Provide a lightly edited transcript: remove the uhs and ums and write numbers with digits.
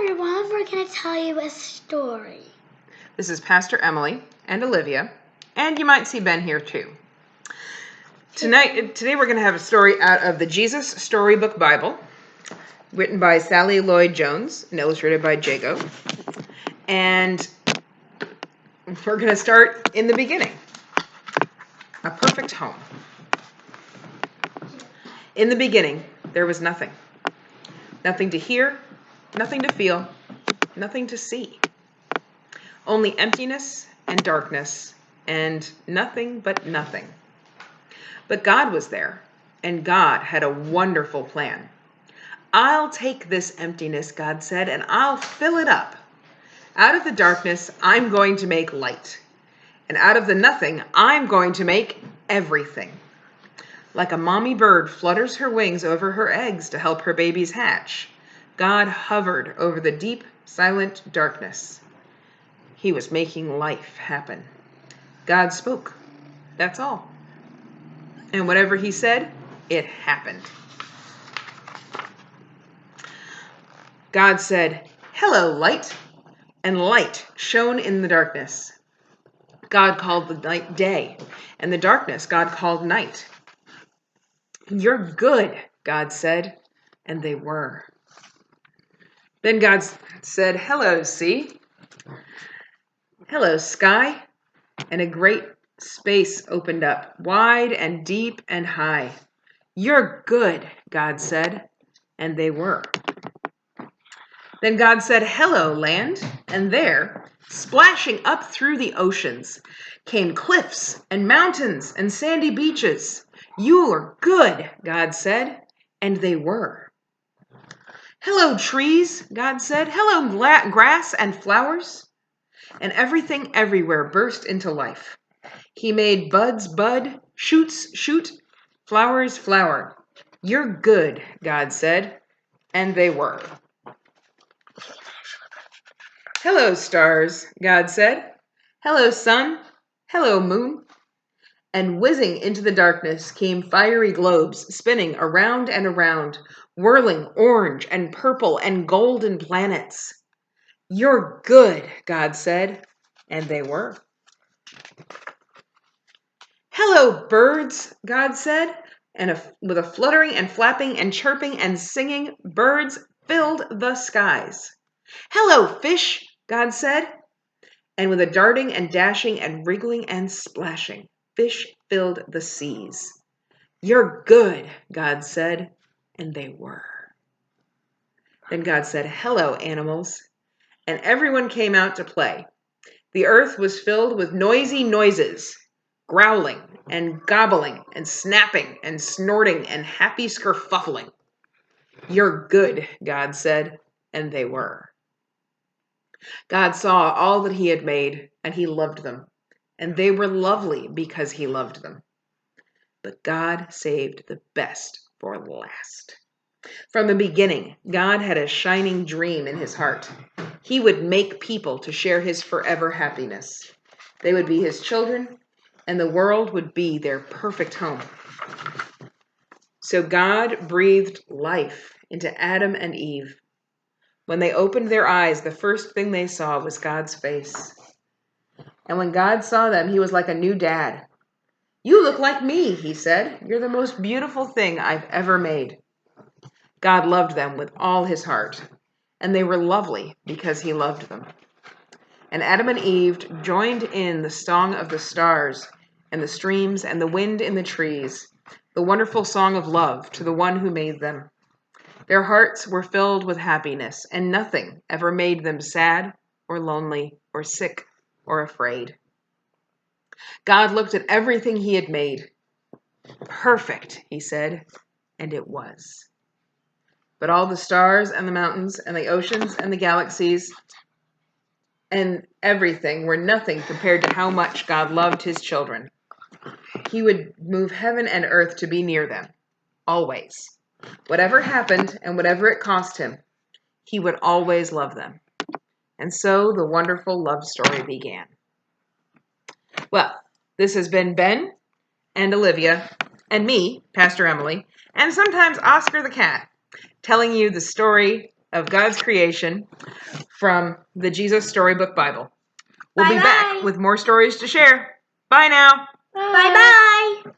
everyone, we're going to tell you a story. This is Pastor Emily and Olivia, and you might see Ben here too. Today we're going to have a story out of the Jesus Storybook Bible, written by Sally Lloyd Jones and illustrated by Jago. And we're going to start in the beginning. A perfect home. In the beginning, there was nothing. Nothing to hear, nothing to feel, nothing to see. Only emptiness and darkness and nothing but nothing. But God was there, and God had a wonderful plan. I'll take this emptiness, God said, and I'll fill it up. Out of the darkness, I'm going to make light. And out of the nothing, I'm going to make everything. Like a mommy bird flutters her wings over her eggs to help her babies hatch, God hovered over the deep, silent darkness. He was making life happen. God spoke. That's all. And whatever he said, it happened. God said, "Hello, light." And light shone in the darkness. God called the night day, and the darkness God called night. "You're good," God said, and they were. Then God said, "Hello, sea." "Hello, sky." And a great space opened up, wide and deep and high. "You're good," God said, and they were. Then God said, "Hello, land." And there, splashing up through the oceans, came cliffs and mountains and sandy beaches. "You're good," God said, and they were. "Hello, trees," God said. "Hello, grass and flowers." And everything everywhere burst into life. He made buds bud, shoots shoot, flowers flower. "You're good," God said, and they were. "Hello, stars," God said. "Hello, sun. Hello, moon." And whizzing into the darkness came fiery globes, spinning around and around, whirling orange and purple and golden planets. "You're good," God said, and they were. "Hello, birds," God said, and with a fluttering and flapping and chirping and singing, birds filled the skies. "Hello, fish," God said, and with a darting and dashing and wriggling and splashing, fish filled the seas. "You're good," God said, and they were. Then God said, "Hello, animals," and everyone came out to play. The earth was filled with noisy noises, growling and gobbling and snapping and snorting and happy skerfuffling. "You're good," God said, and they were. God saw all that he had made, and he loved them, and they were lovely because he loved them. But God saved the best for last. From the beginning, God had a shining dream in his heart. He would make people to share his forever happiness. They would be his children, and the world would be their perfect home. So God breathed life into Adam and Eve. When they opened their eyes, the first thing they saw was God's face. And when God saw them, he was like a new dad. "You look like me," he said. "You're the most beautiful thing I've ever made." God loved them with all his heart, and they were lovely because he loved them. And Adam and Eve joined in the song of the stars and the streams and the wind in the trees, the wonderful song of love to the one who made them. Their hearts were filled with happiness, and nothing ever made them sad or lonely or sick or afraid. God looked at everything he had made. "Perfect," he said, and it was. But all the stars and the mountains and the oceans and the galaxies and everything were nothing compared to how much God loved his children. He would move heaven and earth to be near them, always. Whatever happened and whatever it cost him, he would always love them. And so the wonderful love story began. Well, this has been Ben and Olivia and me, Pastor Emily, and sometimes Oscar the cat, telling you the story of God's creation from the Jesus Storybook Bible. We'll be back with more stories to share. Bye now. Bye-bye.